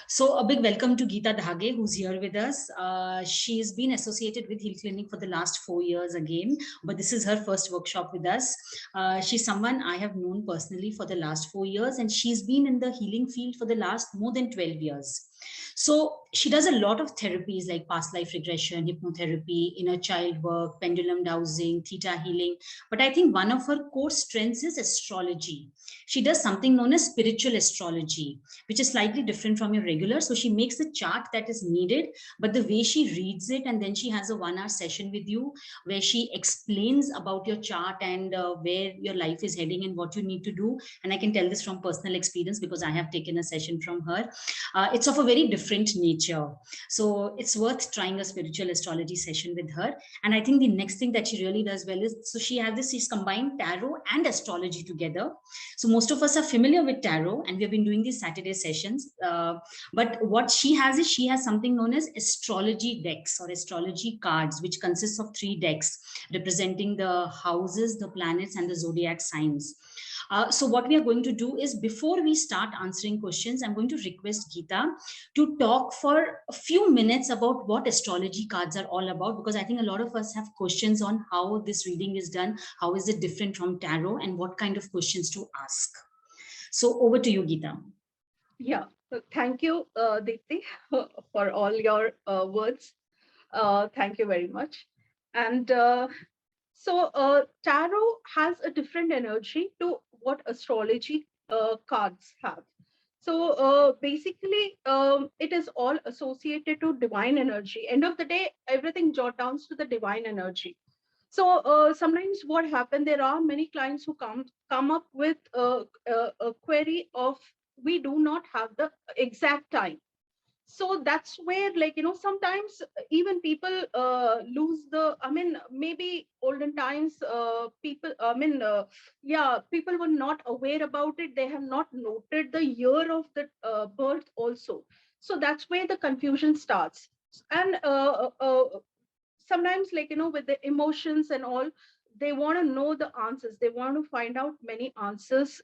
So a big welcome to Geeta Dhage, who's here with us. She's been associated with Heal Clinic for the last 4 years again, but this is her first workshop with us. She's someone I have known personally for the last 4 years, and she's been in the healing field for the last more than 12 years. So she does a lot of therapies like past life regression, hypnotherapy, inner child work, pendulum dowsing, theta healing. But I think one of her core strengths is astrology. She does something known as spiritual astrology, which is slightly different from your regular. So she makes the chart that is needed, but the way she reads it, and then she has a 1 hour session with you where she explains about your chart and where your life is heading and what you need to do. And I can tell this from personal experience because I have taken a session from her. It's of a very different nature. So it's worth trying a spiritual astrology session with her. And I think the next thing that she really does well is, so she has this, she's combined tarot and astrology together. So most of us are familiar with tarot and we've been doing these Saturday sessions. But what she has is she has something known as astrology decks or astrology cards, which consists of 3 decks representing the houses, the planets, and the zodiac signs. So what we are going to do is, before we start answering questions, I'm going to request Geeta to talk for a few minutes about what astrology cards are all about, because I think a lot of us have questions on how this reading is done, how is it different from tarot, and what kind of questions to ask. So over to you, Geeta. Yeah, so thank you, Deepti, for all your words. Thank you very much. And tarot has a different energy to what astrology cards have. So basically, it is all associated to divine energy. End of the day, everything jot down to the divine energy. So sometimes what happens, there are many clients who come up with a query of, we do not have the exact time. So that's where, like, sometimes even people lose the, I mean, maybe olden times, people, I mean, yeah, people were not aware about it. They have not noted the year of the birth also. So that's where the confusion starts. And sometimes, like, with the emotions and all, they want to know the answers. They want to find out many answers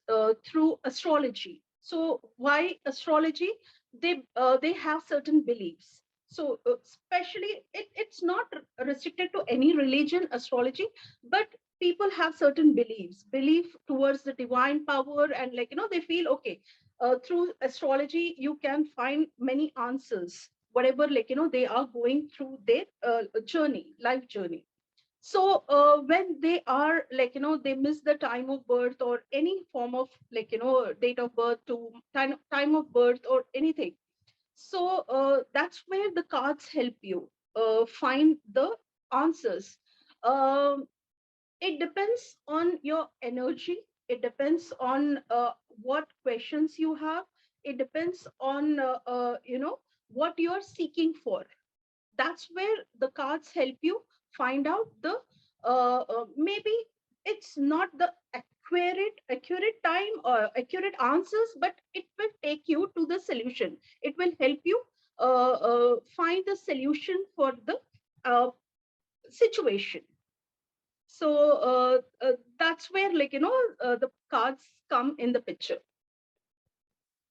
through astrology. So why astrology? They have certain beliefs. So especially, it's not restricted to any religion, astrology, but people have certain belief towards the divine power, and, like, they feel, okay, through astrology you can find many answers, whatever, like, they are going through their life journey. So when they are, like, they miss the time of birth or any form of, like, date of birth to time of birth or anything. So that's where the cards help you find the answers. um, it depends on your energy. It depends on what questions you have. It depends on what you're seeking for. That's where the cards help you find out the maybe it's not the accurate time or accurate answers, but it will take you to the solution. It will help you find the solution for the uh, situation. So that's where, like, the cards come in the picture.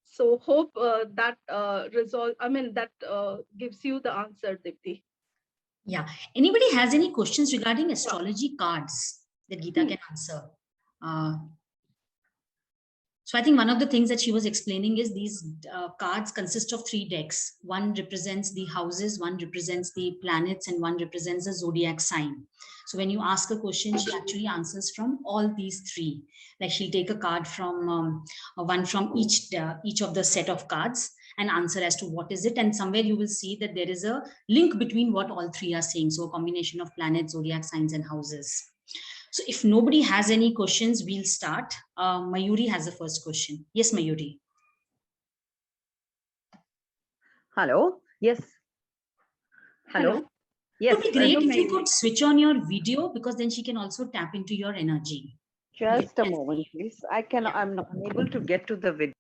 So hope that resolve, I mean, that gives you the answer, Dipti. Yeah. Anybody has any questions regarding astrology cards that Geeta can answer? So I think one of the things that she was explaining is these cards consist of 3 decks. One represents the houses, one represents the planets, and one represents the zodiac sign. So when you ask a question, she actually answers from all these 3. Like, she'll take a card from one from each of the set of cards and answer as to what is it. And somewhere you will see that there is a link between what all 3 are saying. So a combination of planets, zodiac signs, and houses. So if nobody has any questions, we'll start. Mayuri has the first question. Yes, Mayuri. Hello. Yes. Hello. Yes. It would be great if you could switch on your video, because then she can also tap into your energy. Just a moment, please. I'm not unable to get to the video.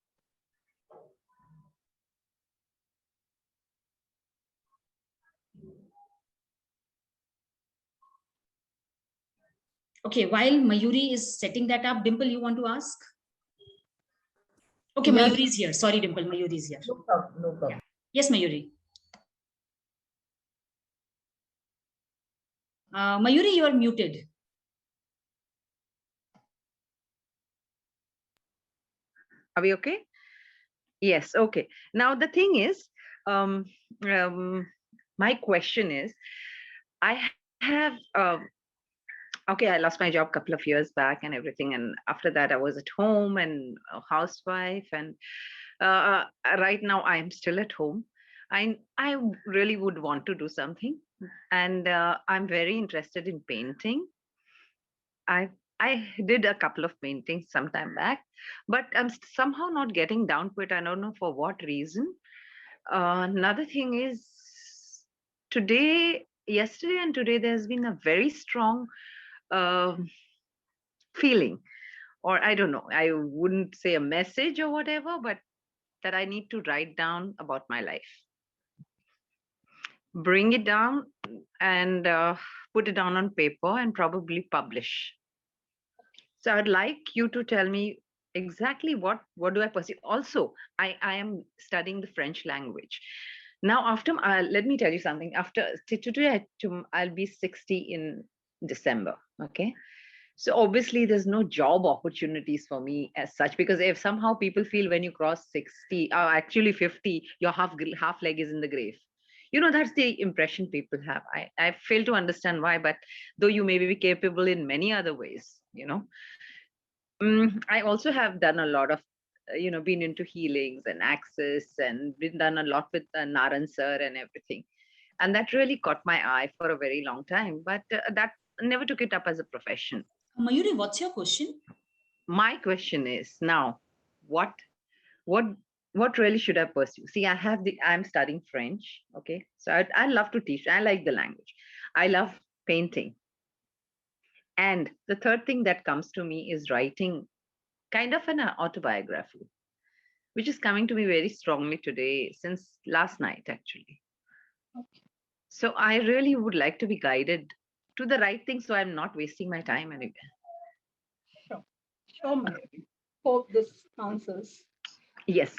Okay, while Mayuri is setting that up, Dimple, you want to ask? Okay, Yes. Mayuri is here. Sorry, Dimple, Mayuri is here. No problem. No problem. Yes, Mayuri. Mayuri, you are muted. Are we okay? Yes, okay. Now the thing is, my question is, I have, okay, I lost my job a couple of years back and everything. And after that, I was at home and a housewife. And right now, I am still at home. I really would want to do something. And I'm very interested in painting. I did a couple of paintings some time back, but I'm somehow not getting down to it. I don't know for what reason. Another thing is yesterday and today, there's been a very strong um feeling, or I don't know, I wouldn't say a message or whatever, but that I need to write down about my life, bring it down and put it down on paper and probably publish. So I'd like you to tell me exactly what do I perceive. Also, I am studying the French language. Now, after let me tell you something. After today, I'll be 60 in December. Okay. So obviously, there's no job opportunities for me as such, because if somehow people feel when you cross 60, actually 50, your half leg is in the grave. You know, that's the impression people have. I fail to understand why, but though you may be capable in many other ways, you know. I also have done a lot of, been into healings and access and been done a lot with Naran sir and everything. And that really caught my eye for a very long time, but that never took it up as a profession. Mayuri, what's your question? My question is now, what what what really should I pursue? See, I'm studying French. Okay, so I love to teach. I like the language. I love painting. And the third thing that comes to me is writing kind of an autobiography, which is coming to me very strongly today, since last night, actually. Okay. So I really would like to be guided to the right thing, so I'm not wasting my time anywhere. Sure. Sure, Mayuri. Hope this answers. Yes.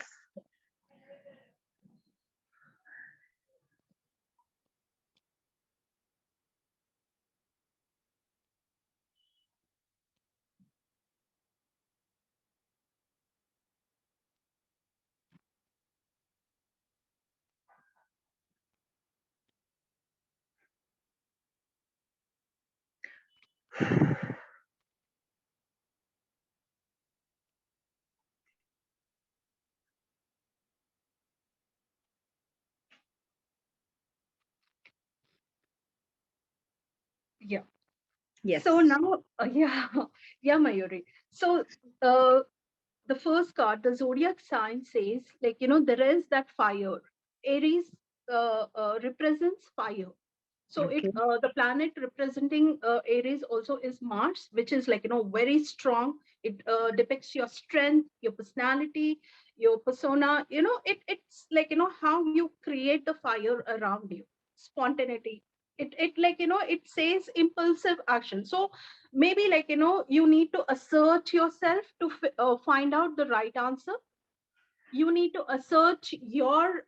Yeah. Yes. So now, yeah, Mayuri. So the first card, the zodiac sign says, like, there is that fire. Aries represents fire. So Okay. the planet representing Aries also is Mars, which is like, very strong. It depicts your strength, your personality, your persona. It's like, how you create the fire around you, spontaneity. It like, it says impulsive action. So maybe like, you need to assert yourself to find out the right answer. You need to assert your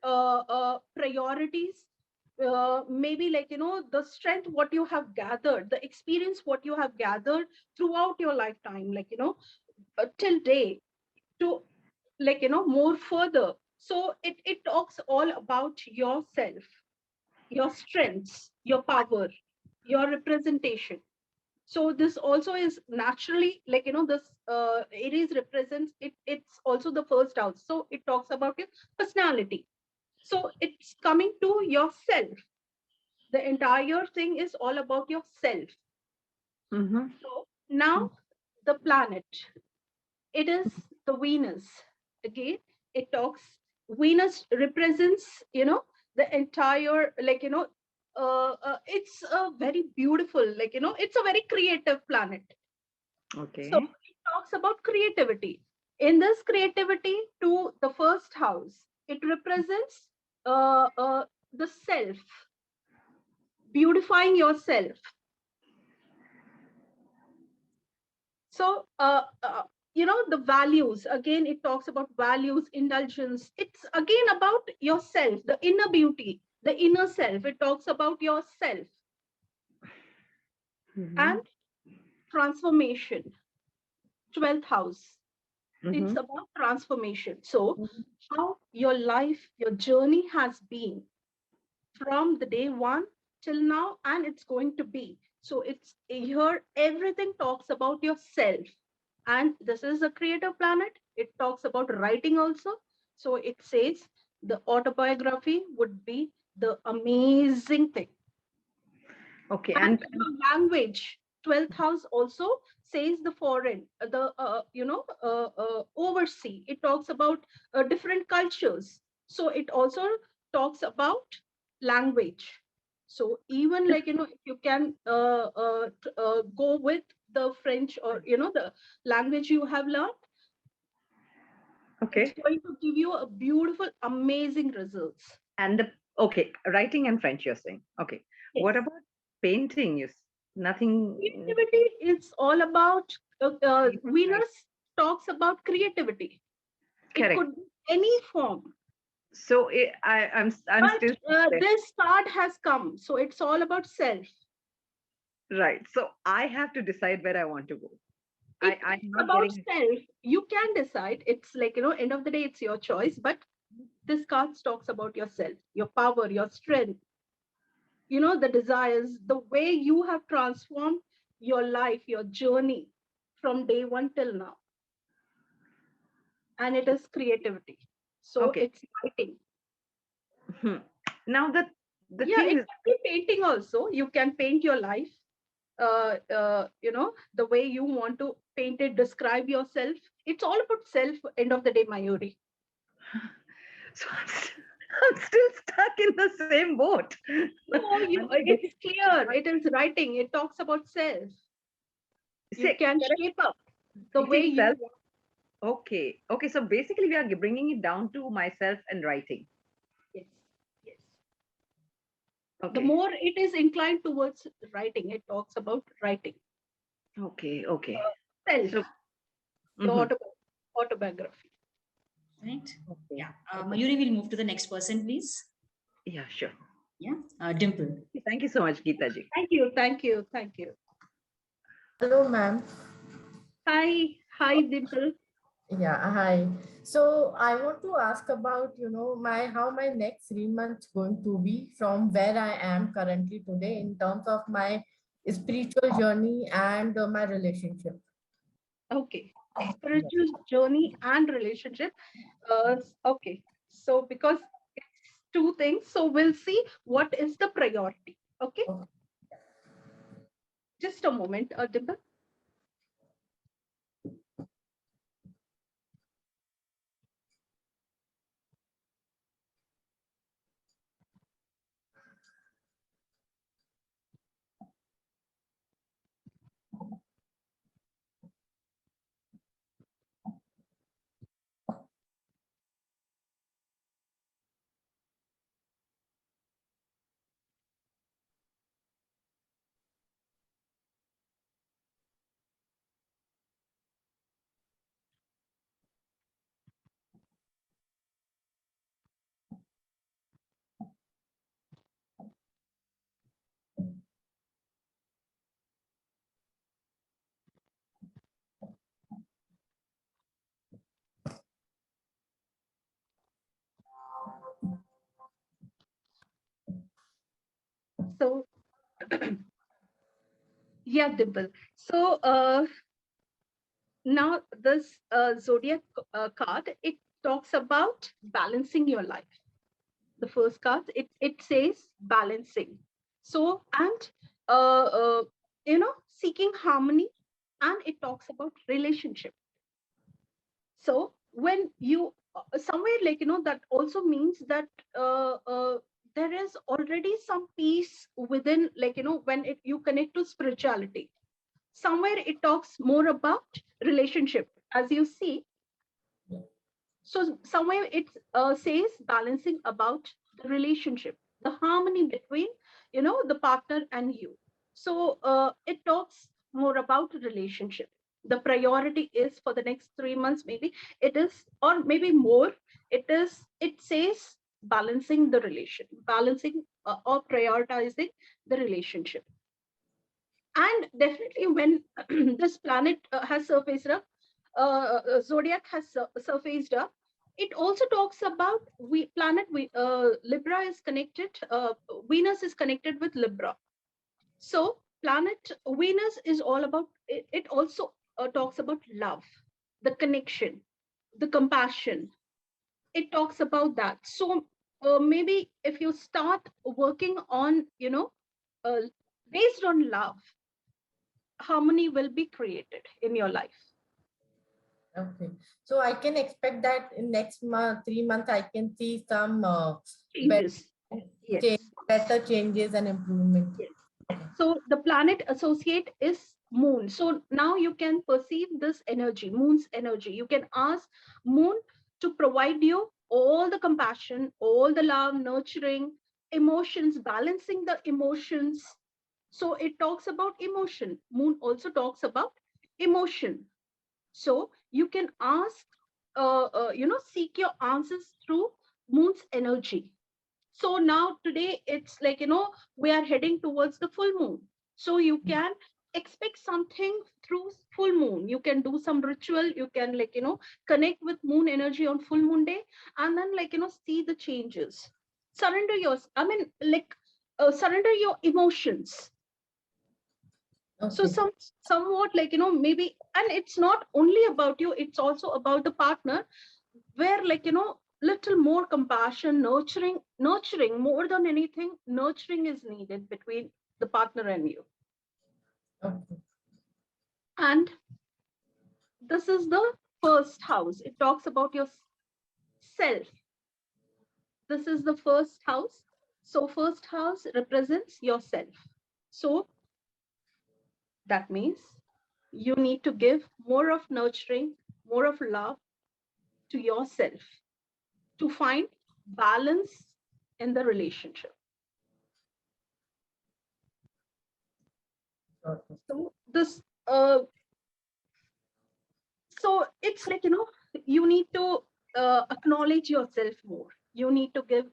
priorities, maybe like, the strength what you have gathered, the experience what you have gathered throughout your lifetime, like, till day, to like, more further. So it talks all about yourself, your strengths, your power, your representation. So this also is naturally like, this Aries represents it. It's also the first house, so it talks about your personality. So it's coming to yourself. The entire thing is all about yourself. Mm-hmm. So now the planet, it is the Venus. Again, it talks, Venus represents, the entire, like, it's a very beautiful, like, it's a very creative planet. Okay. So it talks about creativity. In this creativity, to the first house, it represents the self, beautifying yourself. So the values. Again, it talks about values, indulgence. It's again about yourself, the inner beauty, the inner self. It talks about yourself and transformation. 12th house. It's about transformation. So how your life, your journey has been from the day one till now, and it's going to be. So it's here, everything talks about yourself. And this is a creative planet. It talks about writing also. So it says the autobiography would be the amazing thing. Okay. And the language, 12th house also says the foreign, the overseas. It talks about different cultures. So it also talks about language. So even like if you can go with the French, or the language you have learned, okay, it's going to give you a beautiful, amazing results. and the okay, writing and French, you're saying. Okay. Yes. What about painting? Is nothing. Creativity is all about Venus talks about creativity. Correct. It could be any form. So I'm But still this card has come, so it's all about self. right. So I have to decide where I want to go. It's I'm not about getting self. You can decide. It's like end of the day, it's your choice. But this card talks about yourself, your power, your strength. The desires, the way you have transformed your life, your journey from day one till now. And it is creativity. So okay. it's writing. Now the Yeah, thing it is, can be painting also. You can paint your life, the way you want to paint it, describe yourself. It's all about self, end of the day, Mayuri. so I'm still stuck in the same boat. No, it's clear. It is writing. It talks about self. You can shape up the way you self. want. Okay. Okay. So basically, we are bringing it down to myself and writing. Yes. Yes. Okay. The more it is inclined towards writing, it talks about writing. Okay. Okay. Self. So, The autobiography. Right. Okay. Yeah. Mayuri, we'll move to the next person, please. Yeah, sure. Yeah. Dimple. Thank you so much, Geeta ji. Thank you. Thank you. Thank you. Hello, ma'am. Hi. Hi, Dimple. Yeah, hi. So I want to ask about, how my next 3 months going to be from where I am currently today in terms of my spiritual journey and my relationship. Okay. Spiritual journey and relationship. Okay. So because it's two things, so we'll see what is the priority. Okay. Just a moment, Dimple. So yeah, Dimple. So now this zodiac card, it talks about balancing your life. The first card, it says balancing. So, and seeking harmony, and it talks about relationship. So when you somewhere like that also means that there is already some peace within, like when you connect to spirituality. Somewhere it talks more about relationship, as you see. So somewhere it says balancing about the relationship, the harmony between the partner and you. So it talks more about relationship. the priority is for the next 3 months, maybe it is, or maybe more, it says balancing the balancing or prioritizing the relationship. And definitely when this planet has surfaced up, zodiac has surfaced up, it also talks about Libra is connected, Venus is connected with Libra. So planet Venus is all about, it also talks about love, the connection, the compassion. It talks about that. So maybe if you start working on, based on love, harmony will be created in your life. Okay. So I can expect that in next month, 3 months, I can see some Changes. Yes. better changes and improvement. Yes. So the planet associate is moon. So now you can perceive this energy, moon's energy. You can ask moon to provide you all the compassion, all the love, nurturing, emotions, balancing the emotions. So it talks about emotion. Moon also talks about emotion. So you can ask, seek your answers through moon's energy. So now today it's like, we are heading towards the full moon. So you can expect something through full moon. You can do some ritual. You can connect with moon energy on full moon day, and then see the changes. Surrender yours. I mean, surrender your emotions. So Okay. somewhat maybe, and it's not only about you, it's also about the partner, where little more compassion, nurturing more than anything, nurturing is needed between the partner and you. Okay. And this is the first house. It talks about your self. This is the first house. So first house represents yourself. So that means you need to give more of nurturing, more of love to yourself to find balance in the relationship. Okay. So this so it's you need to acknowledge yourself more. You need to give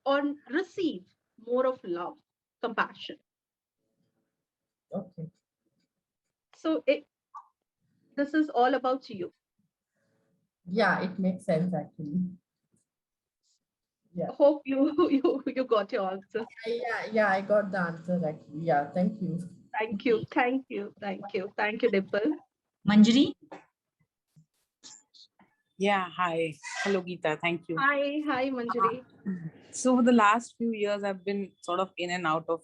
or receive more of love, compassion. Okay. So this is all about you. Yeah, it makes sense actually. Yeah. Hope you got your answer. Yeah, I got the answer actually. Yeah, thank you. Thank you, Dimple. Manjari? Yeah, hi. Hello, Geeta. Thank you. Hi, Manjari. So, for the last few years, I've been sort of in and out of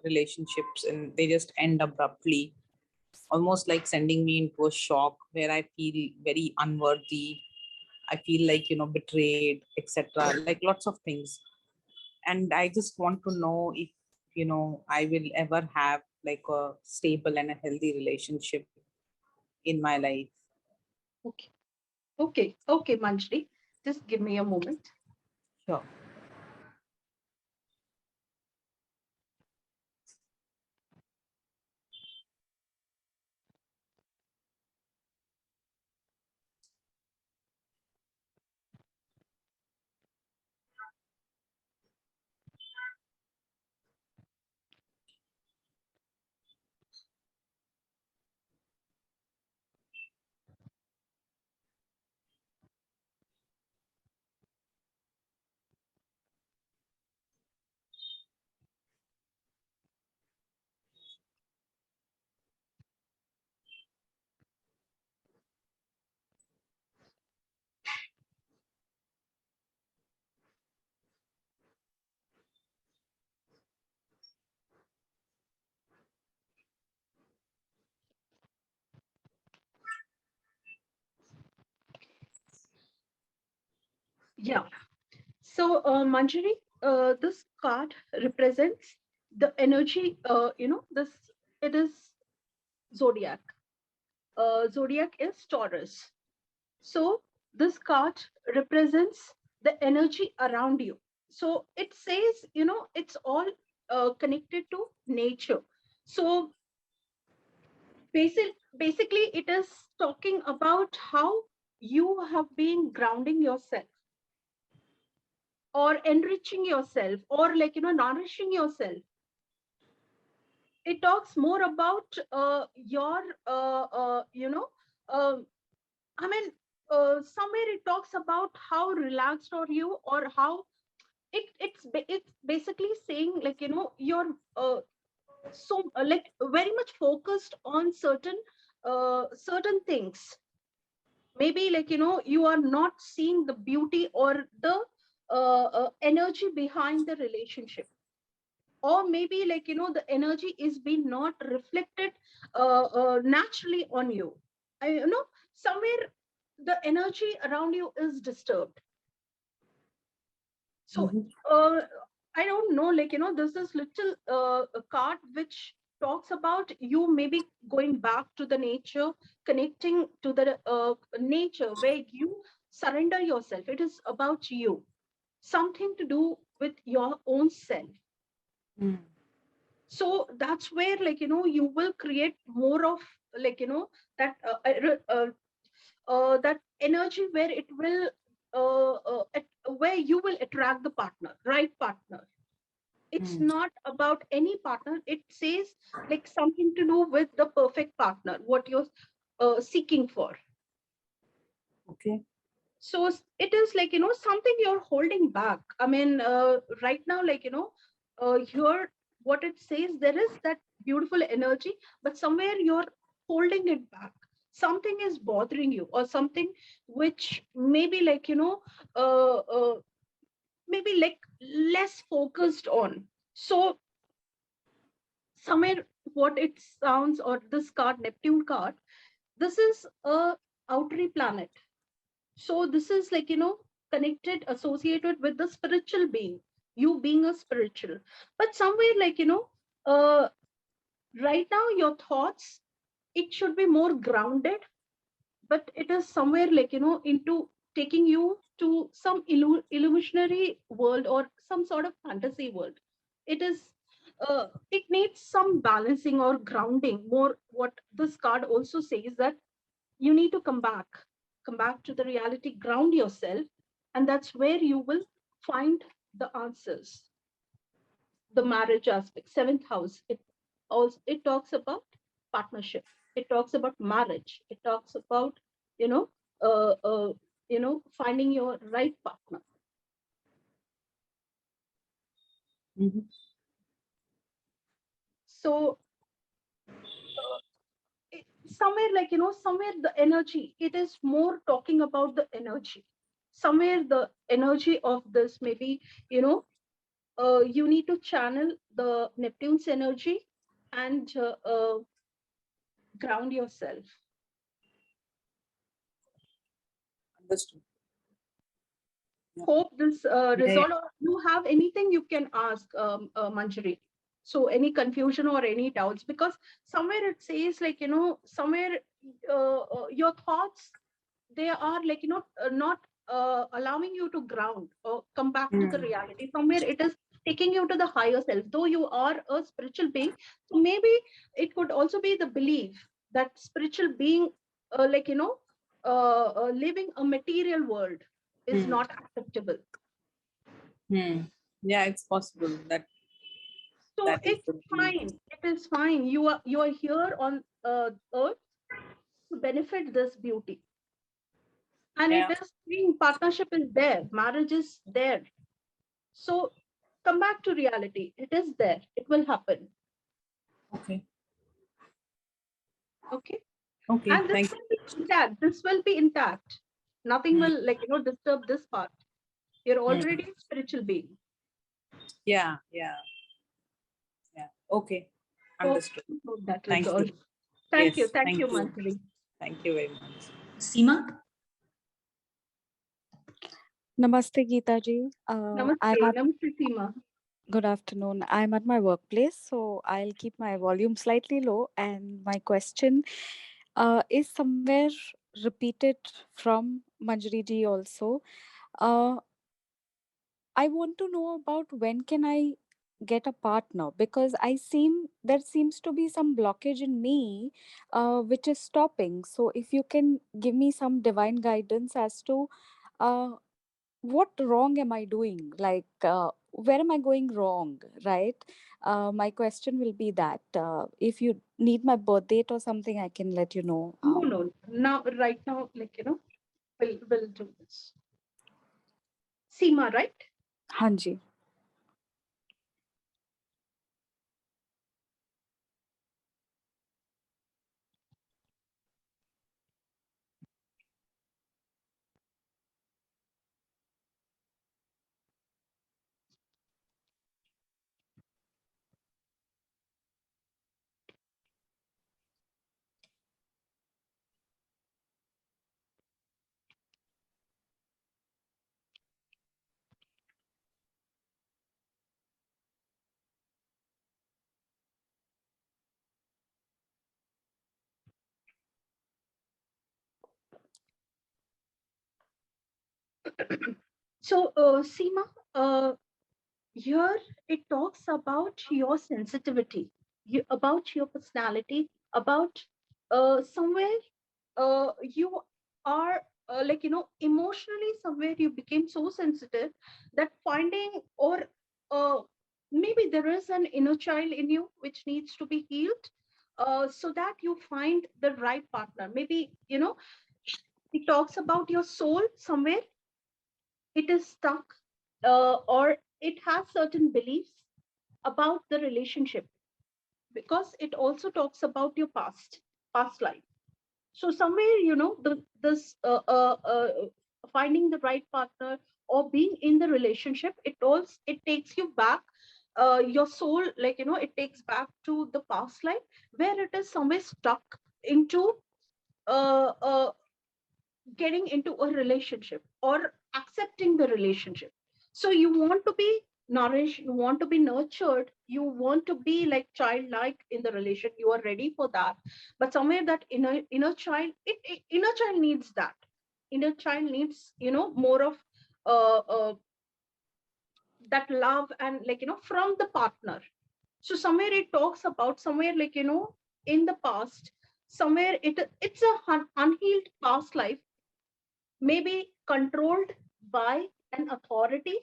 relationships, and they just end abruptly, almost like sending me into a shock where I feel very unworthy. I feel like, betrayed, etc. Like lots of things. And I just want to know if, I will ever have like a stable and a healthy relationship in my life. Okay, Manjari. Just give me a moment. Sure. Yeah. So, Manjari, this card represents the energy. It is zodiac. Zodiac is Taurus. So, this card represents the energy around you. So, it says, it's all connected to nature. So, basically it is talking about how you have been grounding yourself or enriching yourself or nourishing yourself. It talks more about your I mean somewhere it talks about how relaxed are you, or how it's basically saying you're like very much focused on certain things. Maybe you are not seeing the beauty or the energy behind the relationship, or maybe the energy is being not reflected naturally on you. Somewhere the energy around you is disturbed. So Mhm. I don't know, there's this little card which talks about you maybe going back to the nature, connecting to the nature where you surrender yourself. It is about you, something to do with your own self. Mm. So that's where you will create more of that that energy where it will where you will attract the partner, right partner. It's Mm. not about any partner. It says like something to do with the perfect partner, what you're seeking for. Okay. So it is something you're holding back. I mean right now here what it says, there is that beautiful energy, but somewhere you're holding it back. Something is bothering you, or something which maybe maybe like less focused on. So somewhere what it sounds, or this card, Neptune card, this is a outer planet. So this is connected, associated with the spiritual being, you being a spiritual. But somewhere uh, right now your thoughts, it should be more grounded, but it is somewhere into taking you to some illusionary world or some sort of fantasy world. It is it needs some balancing or grounding more. What this card also says, that you need to come back to the reality, ground yourself, and that's where you will find the answers. The marriage aspect, seventh house, it also, it talks about partnership, it talks about marriage, it talks about you know uh, uh, finding your right partner. Mhm. So somewhere somewhere the energy, it is more talking about the energy. Somewhere the energy of this, maybe you need to channel the Neptune's energy and ground yourself. Understood. Yeah. Hope this Yeah, yeah. resolve. Or you have anything you can ask, Manjari? So any confusion or any doubts? Because somewhere it says somewhere your thoughts, they are not allowing you to ground or come back to the Mm. reality. Somewhere it is taking you to the higher self, though you are a spiritual being. So maybe it could also be the belief that spiritual being living a material world is Mm. not acceptable. Mm. Yeah, it's possible that So that is it's the belief. fine, it is fine. You are here on earth to benefit this beauty, and it Yeah. is being, partnership is there, marriage is there. So come back to reality. It is there. It will happen. Okay. Okay. Okay. And this Thank will be intact. This will be intact. Nothing you. will disturb this part. You're Mm. already a spiritual being. Yeah. Yeah. Yeah. Okay. Hope, Understood. hope that Thank you. resolves. Thank you. Yes. Thank Thank you, you. Manjari. Thank you very much. Seema? Namaste, Geeta ji. Namaste. I'm at, Namaste, Seema. good afternoon. I'm at my workplace, so I'll keep my volume slightly low. And my question is somewhere repeated from Manjari ji also. Uh, I want to know about when can I get a partner, because there seems to be some blockage in me, which is stopping. So if you can give me some divine guidance as to uh, what wrong am I doing? Like, where am I going wrong? Right? My question will be that if you need my birth date or something, I can let you know. No. Now, right now, we'll do this. Seema, right? Hanji. So, Seema, here it talks about your sensitivity, about your personality, about somewhere you are emotionally somewhere you became so sensitive that finding or uh, maybe there is an inner child in you which needs to be healed, so that you find the right partner. Maybe it talks about your soul somewhere it is stuck, or it has certain beliefs about the relationship, because it also talks about your past life. So somewhere this finding the right partner or being in the relationship, it takes you back, your soul, it takes back to the past life where it is somewhere stuck into uh, uh, getting into a relationship or accepting the relationship. So you want to be nourished, you want to be nurtured, you want to be like childlike in the relation, you are ready for that. But somewhere that inner child, inner child needs that. Inner child needs more of uh, uh, that love and from the partner. So somewhere it talks about somewhere in the past, somewhere it's a unhealed past life, maybe controlled by an authority,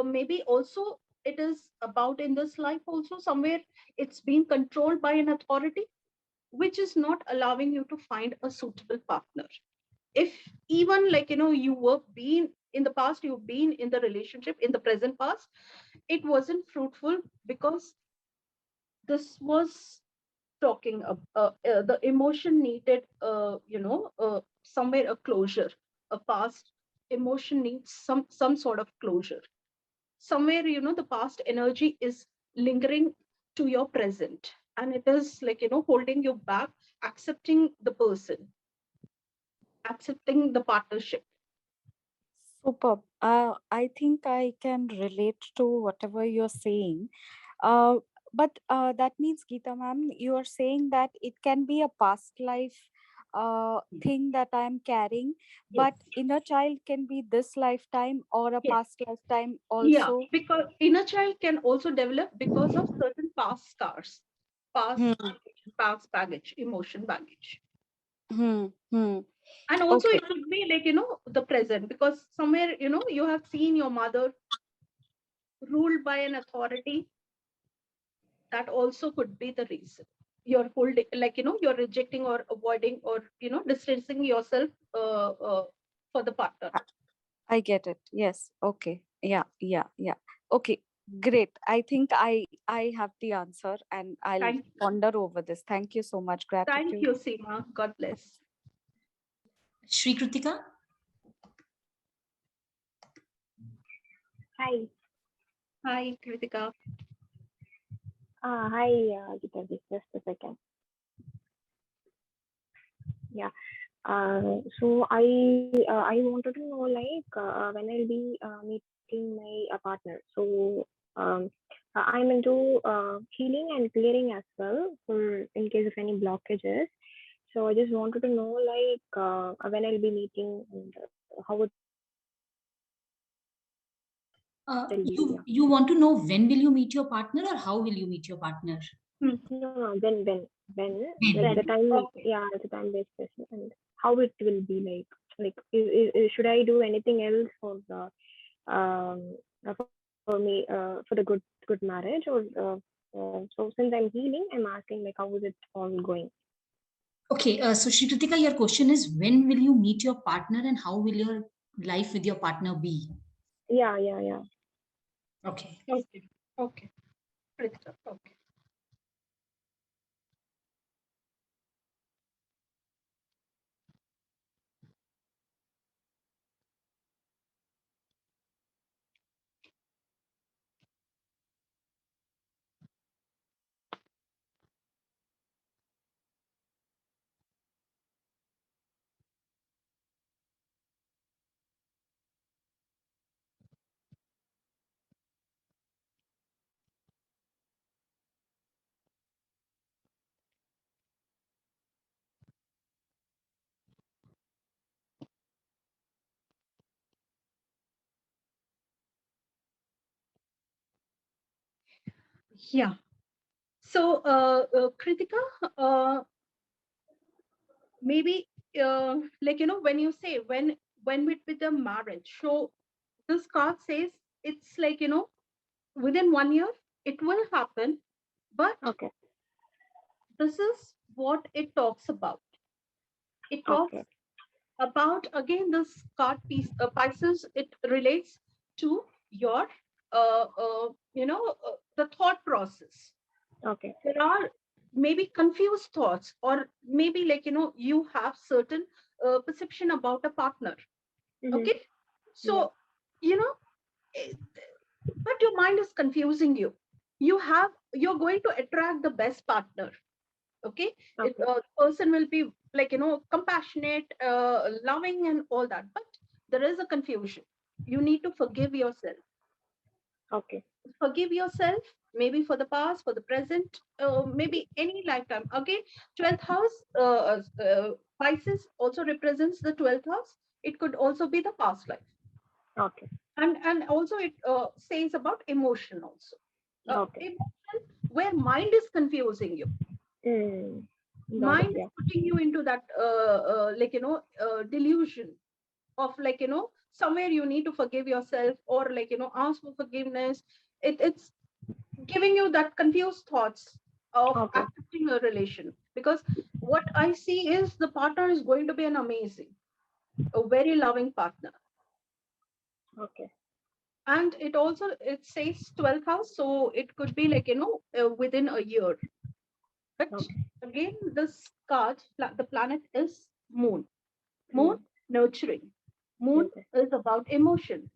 maybe also it is about in this life also somewhere it's being controlled by an authority which is not allowing you to find a suitable partner. If even you were being in the past, you've been in the relationship in the present past, it wasn't fruitful because this was talking the emotion needed somewhere a closure. A past emotion needs some sort of closure. Somewhere the past energy is lingering to your present, and it is holding you back, accepting the person, accepting the partnership. Superb. I think I can relate to whatever you're saying. Uh, but that means, Geeta ma'am, you are saying that it can be a past life thing that I'm carrying, Yes. but inner child can be this lifetime or a Yes. past lifetime Yeah, also. because inner child can also develop because of certain past scars, Hmm. past baggage, emotion baggage. Hmm. Hmm. And also Okay. it could be the present, because somewhere you have seen your mother ruled by an authority. That also could be the reason you're holding, you're rejecting or avoiding or distancing yourself for the partner. I get it. Yes. Okay. Yeah. Yeah. Yeah. Okay. Great. I think I have the answer, and I'll Thank you. ponder over this. Thank you so much. Thank Gratitude. you, Seema. God bless. Shri Kritika? Hi. Hi, Kritika. Hi, Geeta. Just a second. Yeah. So I wanted to know like when I'll be meeting my partner. So I'm into healing and clearing as well for in case of any blockages. So I just wanted to know like when I'll be meeting and how would It'll be, yeah. You want to know when will you meet your partner or how will you meet your partner? No, when When? the time, Okay. yeah, the time-based question, and how it will be like should I do anything else for the for me for the good marriage, or so since I'm healing, I'm asking like how is it all going? Okay, so Shri Kritika, your question is when will you meet your partner and how will your life with your partner be? Yeah. Okay. Okay. Kritika, okay. Yeah. So, Kritika, maybe like when you say when with the marriage, so this card says it's like within 1 year it will happen, but Okay. this is what it talks about. It talks Okay. about, again, this card piece Pisces. It relates to your the thought process. Okay. There are maybe confused thoughts, or maybe like you have certain perception about a partner. Mm-hmm. Okay, so you know eh, but your mind is confusing you. You're going to attract the best partner. Okay, Okay. the person will be like compassionate, loving, and all that, but there is a confusion. You need to forgive yourself. Okay. Forgive yourself, maybe for the past, for the present, maybe any lifetime. Okay, 12th house, Pisces also represents the 12th house. It could also be the past life. Okay. And also it says about emotion also. Okay. Emotion where mind is confusing you. Got it. Mind is Yeah. putting you into that delusion of somewhere you need to forgive yourself, or ask for forgiveness. It's giving you that confused thoughts of Okay. accepting a relation, because what I see is the partner is going to be an amazing, a very loving partner. Okay. And it says 12th house, so it could be like within a year. But Okay. again, this card, the planet is moon. Moon, Mm. nurturing. Moon Okay. is about emotion.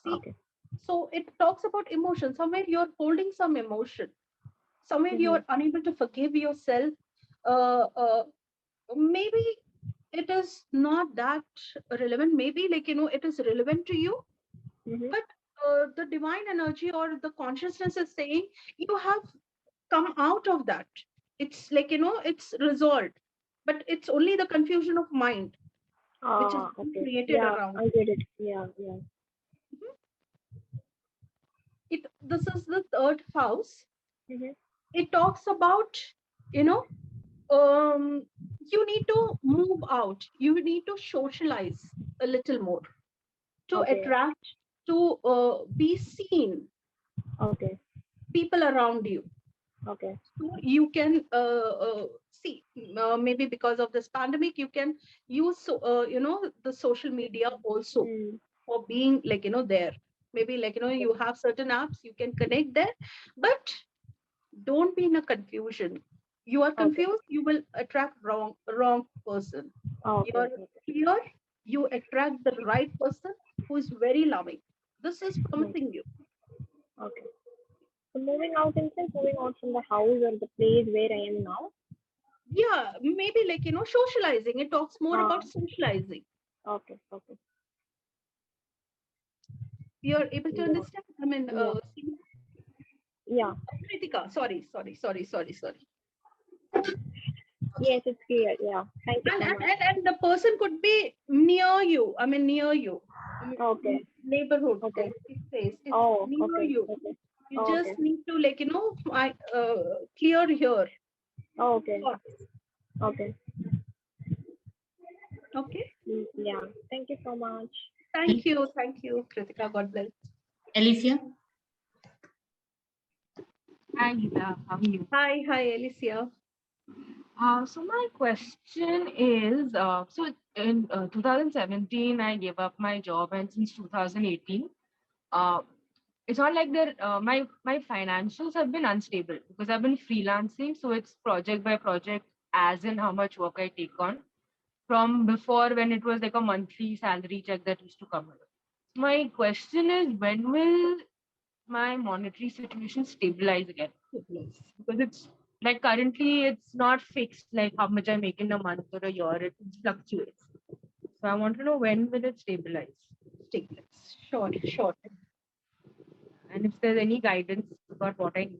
See, Okay. so it talks about emotion. Somewhere you're holding some emotion. Somewhere Mm-hmm. you're unable to forgive yourself. Uh, uh, Maybe it is not that relevant. Maybe it is relevant to you, Mm-hmm. but the divine energy or the consciousness is saying you have come out of that. It's like it's resolved, but it's only the confusion of mind which is being Okay. created Yeah, around I get it. Yeah. it. This is the third house. Mm-hmm. It talks about you know um you need to move out, you need to socialize a little more to Okay. attract, to be seen, Okay. people around you. Okay. So you can see, maybe because of this pandemic you can use the social media also Mm. for being there. Maybe you have certain apps, you can connect there, but don't be in a confusion. You are Okay. confused, you will attract wrong person. Okay. You're Okay. clear, you attract the right person who is very loving. This is Mm. promising you. Okay. So moving out in sense, moving out from the house or the place where I am now. Yeah, maybe socializing. It talks more Ah. about socializing. Okay. Okay. You're able to Yeah. understand? I mean, Yeah. Yeah. Kritika, sorry. Yes, it's clear. Yeah. Thank you And, so and, much. and, and the person could be near you. I mean, near you. I mean, Okay. neighborhood. Okay. place. It's Oh, near okay. you. Okay. You Oh, just okay. need to clear here. Oh, okay. Thoughts. Okay. Okay. Yeah. Thank you so much. Thank you, Kritika. God bless. Alethea? Hi, Geeta. How are you? Hi, Alicia. So my question is, so in 2017, I gave up my job, and since 2018, uh, it's not like that. My financials have been unstable because I've been freelancing, so it's project by project, as in how much work I take on. From before, when it was like a monthly salary check that used to come in. My question is, when will my monetary situation stabilize again? Because it's like currently it's not fixed, like how much I make in a month or a year, it fluctuates. So I want to know, when will it stabilize? Sure. And if there's any guidance about what I need.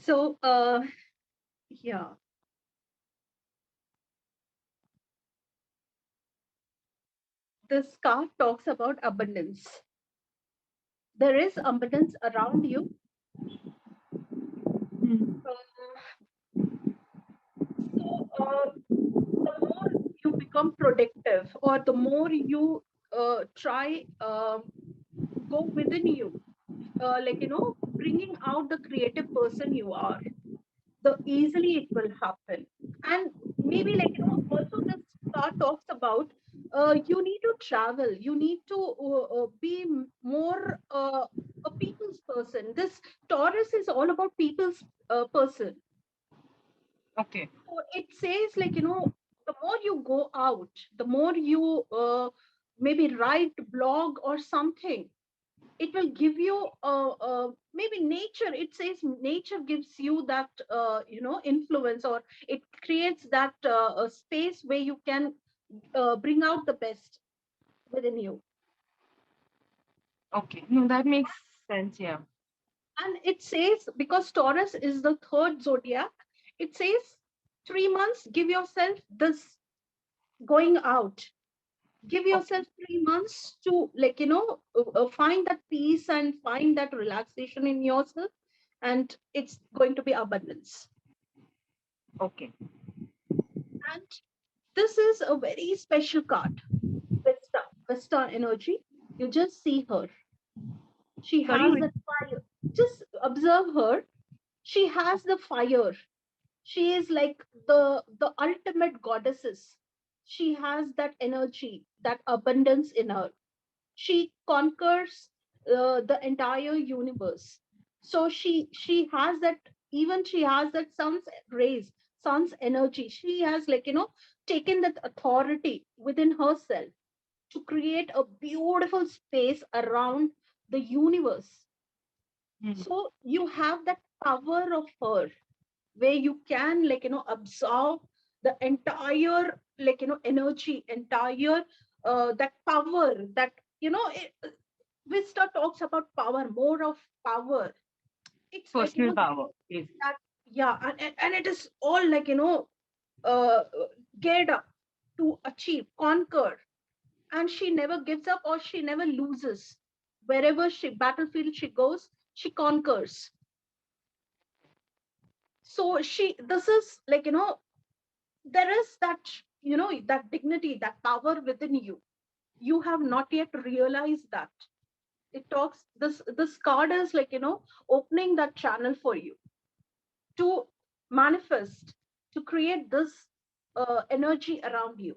So, yeah. This card talks about abundance. There is abundance around you. The more you become productive, or the more you try go within you, bringing out the creative person you are, the easily it will happen. And maybe also this card talks about you need to travel, you need to be more a people's person. This Taurus is all about people's person. Okay. So it says the more you go out, the more you maybe write blog or something, it will give you maybe nature. It says nature gives you that influence, or it creates that space where you can bring out the best within you. Okay. No, that makes sense. Yeah. And it says, because Taurus is the third zodiac, it says 3 months, give yourself this going out. Give yourself 3 months to find that peace and find that relaxation in yourself, and it's going to be abundance. Okay. And this is a very special card. Vesta energy. You just see her. She has that fire. Just observe her. She has the fire. She is like the ultimate goddesses. She has that energy, that abundance in her. She conquers the entire universe. So she has that, even she has that sun's rays, sun's energy. She has taken that authority within herself to create a beautiful space around the universe. So you have that power of her, where you can absorb the entire energy, entire that power, that Vista talks about power, more of power. It's Personal power. that, yeah, and it is all uh, geared up to achieve, conquer, and she never gives up, or she never loses. Wherever she battlefield she goes, she conquers. So this is there is that that dignity, that power within you. You have not yet realized that. It talks, this card is opening that channel for you to manifest, to create this energy around you.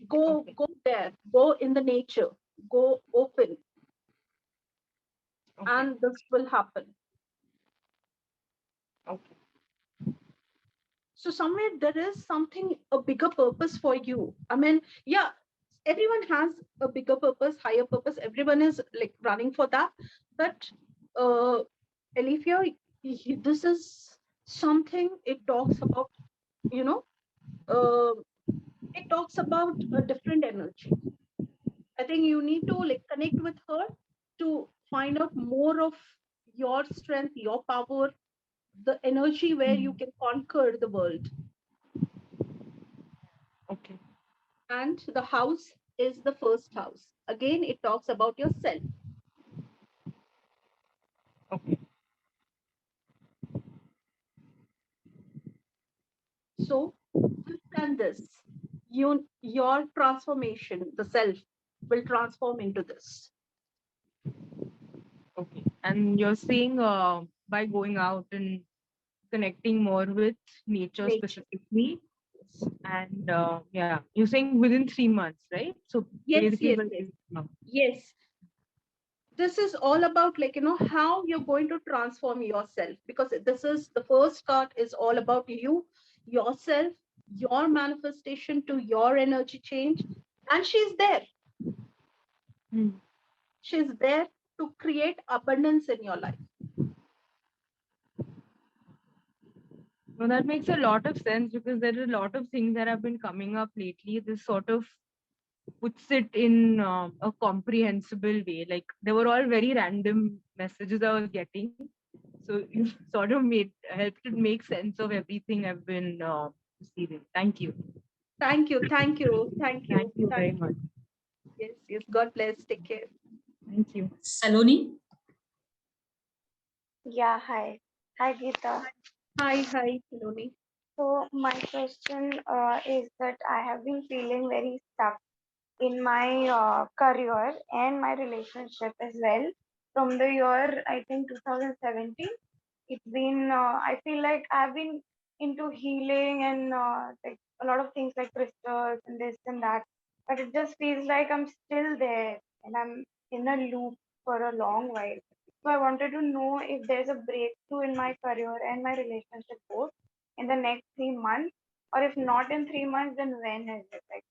Go there, go in the nature, go open, Okay. and this will happen. Okay. So somewhere there is something, a bigger purpose for you. I mean, yeah, everyone has a bigger purpose, higher purpose. Everyone is like running for that. But Alethea, this is something, it talks about, you know, it talks about a different energy. I think you need to like connect with her to find out more of your strength, your power, the energy where you can conquer the world. Okay. And the house is the first house. Again, it talks about yourself. Okay. So understand this. Your transformation, the self, will transform into this. Okay. And you're saying by going out and connecting more with nature Nature. specifically, and yeah, you're saying within 3 months, right? So Yes, basically, yes, yes. Yes. This is all about like, you know, how you're going to transform yourself, because this is the first card is all about you, yourself, your manifestation to your energy change. And she's there. Hmm. She's there to create abundance in your life. Well, that makes a lot of sense because there are a lot of things that have been coming up lately. This sort of puts it in a comprehensible way. Like they were all very random messages I was getting. So you sort of helped to make sense of everything I've been receiving. Thank you. Thank you. Thank you. Thank you. Thank you very much. Yes, yes. God bless. Take care. Thank you. Saloni? Yeah, hi. Hi, Geeta. Hi, hi, Saloni. So my question is that I have been feeling very stuck in my career and my relationship as well from the year, I think, 2017. It's been, I feel like I've been into healing and like a lot of things like crystals and this and that, but it just feels like I'm still there and I'm in a loop for a long while. So I wanted to know if there's a breakthrough in my career and my relationship both in the next 3 months, or if not in 3 months, then when is it? Like,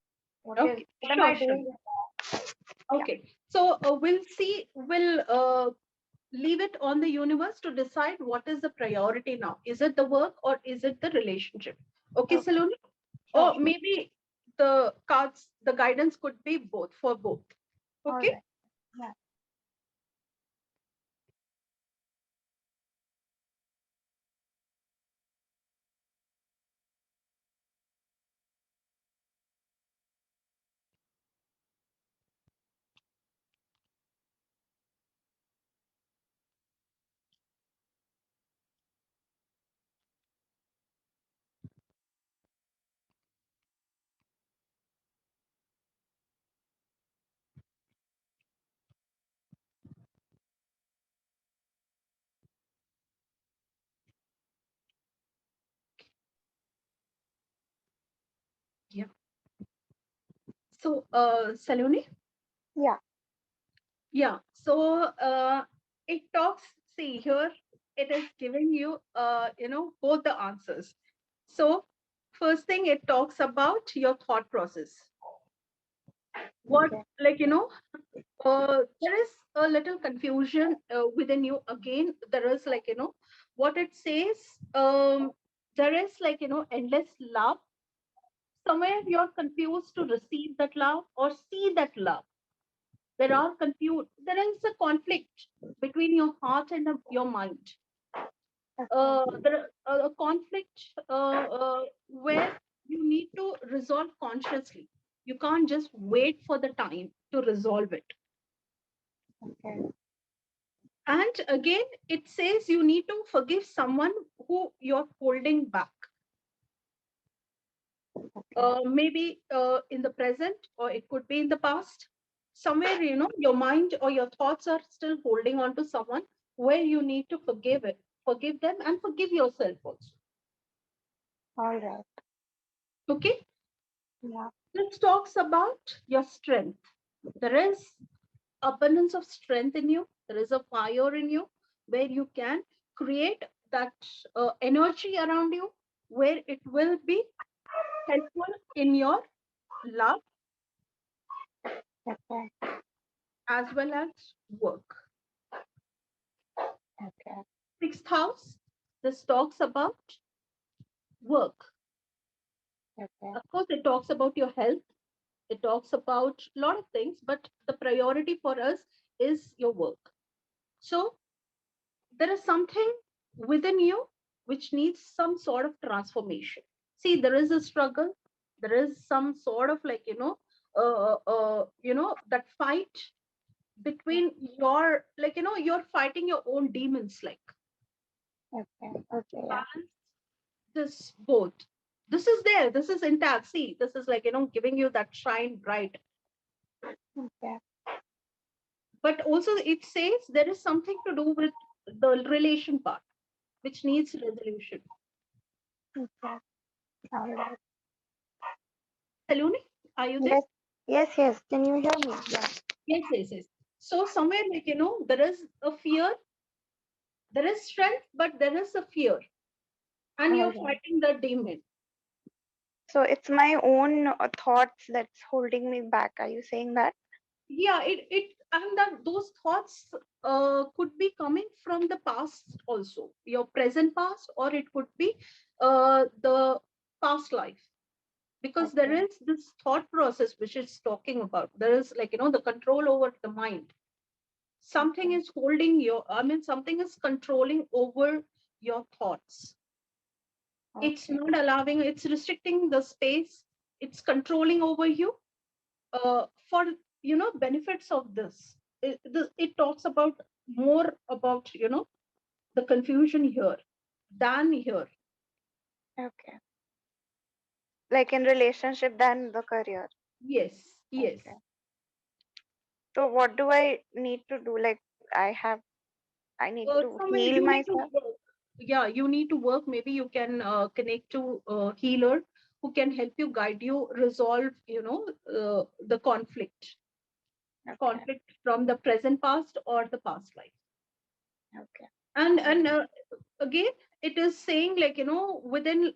what Okay, am I sure, sure. doing? Okay, so we'll see, we'll leave it on the universe to decide what is the priority now. Is it the work or is it the relationship? Okay, Okay. Saloni? Sure, Or maybe the cards, the guidance could be both, for both. All Okay? right. Yeah. Yeah. So, Saloni? Yeah. Yeah, so it talks, see here, it is giving you, you know, both the answers. So first thing, it talks about your thought process. What, Okay. like, you know, there is a little confusion within you. Again, there is like, you know, what it says, there is like, you know, endless love. Somewhere you're confused to receive that love or see that love. There are confused, there is a conflict between your heart and your mind. There a conflict where you need to resolve consciously. You can't just wait for the time to resolve it. Okay. And again, it says you need to forgive someone who you're holding back. Maybe in the present, or it could be in the past. Somewhere, you know, your mind or your thoughts are still holding on to someone where you need to forgive them and forgive yourself also. All right. Okay. Yeah. This talks about your strength. There is abundance of strength in you. There is a fire in you where you can create that energy around you, where it will be helpful in your love Okay. as well as work. Okay. Sixth house, this talks about work. Okay. Of course, it talks about your health. It talks about a lot of things, but the priority for us is your work. So there is something within you which needs some sort of transformation. See, there is a struggle. There is some sort of like, that fight between your, like, you're fighting your own demons, like Okay. Okay. Yeah. balance this both. This is there. This is intact. See, this is like, giving you that shine bright. Okay. But also it says there is something to do with the relation part, which needs resolution. Okay. All right. Saloni, are you there? Yes. Yes. Yes. Can you hear me? Yeah. Yes. So somewhere like, there is a fear, there is strength, but there is a fear, and you're All right. fighting the demon. So it's my own thoughts that's holding me back. Are you saying that? Yeah, it and that those thoughts could be coming from the past also, your present past, or it could be the past life. Because there Okay. is this thought process which is talking about. There is like, the control over the mind. Something Okay. is holding your, I mean, something is controlling over your thoughts. It's Okay. not allowing, it's restricting the space, it's controlling over you for, benefits of this. It talks about more about, the confusion here than here. Okay. Like in relationship than the career. Yes. Okay. So what do I need to do? Like I need to Somewhere heal you need to myself. work. Yeah, you need to work. Maybe you can connect to a healer who can help you, guide you, resolve, the Okay. conflict from the present past or the past life. Okay. And again, it is saying like, within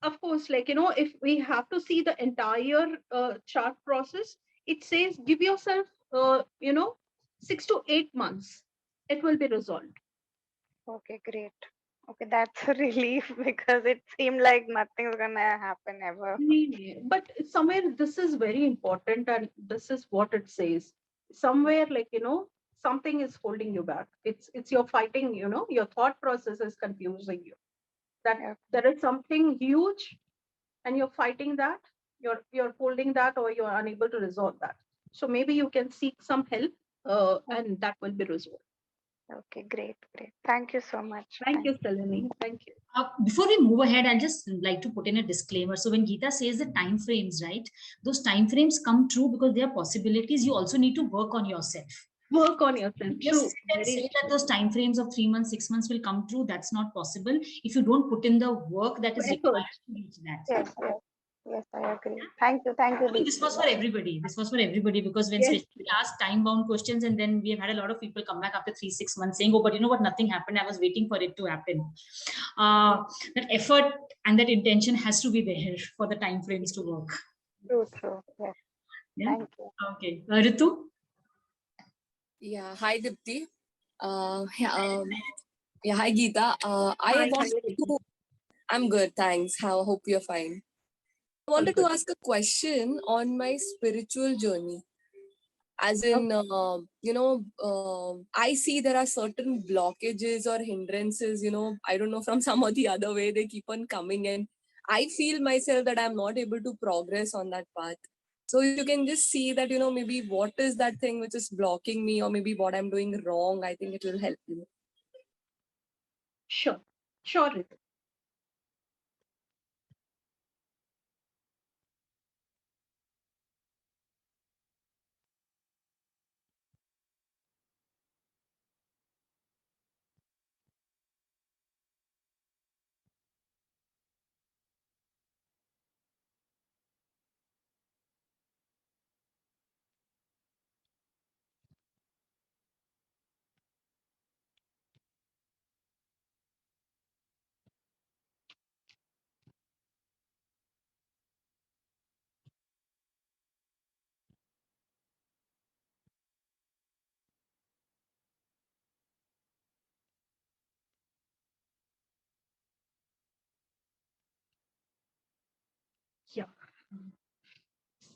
of course, like, if we have to see the entire chart process, it says give yourself 6 to 8 months, it will be resolved. Okay, great. Okay, that's a relief because it seemed like nothing's gonna happen ever. But somewhere this is very important, and this is what it says. Somewhere like, something is holding you back. It's your fighting, your thought process is confusing you. That Okay. there is something huge, and you're fighting that. You're holding that, or you're unable to resolve that. So maybe you can seek some help, and that will be resolved. Okay, great, great. Thank you so much. Thank you, Salini. Thank you. Before we move ahead, I'd just like to put in a disclaimer. So when Geeta says the time frames, right, those time frames come true because there are possibilities. You also need to work on yourself. Work on yourself. Just True. sit and Very say that true. those time frames of 3 months, 6 months will come true. That's not possible if you don't put in the work that is Effort. required to reach that. Yes, yes, yes, I agree. Thank you, I mean, Deepti. this was for everybody. This was for everybody because when Yes. we asked time-bound questions, and then we have had a lot of people come back after 3, 6 months saying, "Oh, but you know what? Nothing happened. I was waiting for it to happen." That effort and that intention has to be there for the time frames to work. True, true. Yes. Yeah. Thank you. Okay, Ritu. Yeah, hi Dipti. Yeah, hi Geeta. I Hi, wanted to. I'm good, thanks. How hope you're fine. I wanted to ask a question on my spiritual journey. As in, I see there are certain blockages or hindrances. I don't know, from some or the other way they keep on coming, and I feel myself that I'm not able to progress on that path. So if you can just see that, maybe what is that thing which is blocking me, or maybe what I'm doing wrong, I think it will help you. Sure. Sure, Ritu.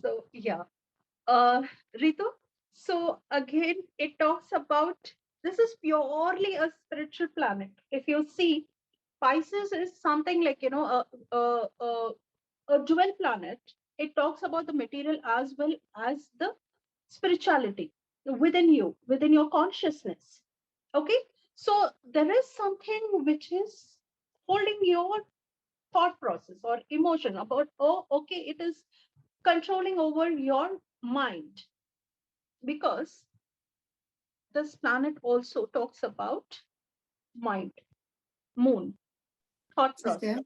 So yeah, Ritu. So again, it talks about, this is purely a spiritual planet. If you see, Pisces is something like, a dual planet. It talks about the material as well as the spirituality within you, within your consciousness. Okay, so there is something which is holding your thought process or emotion about, oh, okay, it is controlling over your mind, because this planet also talks about mind, moon, thought process, Okay.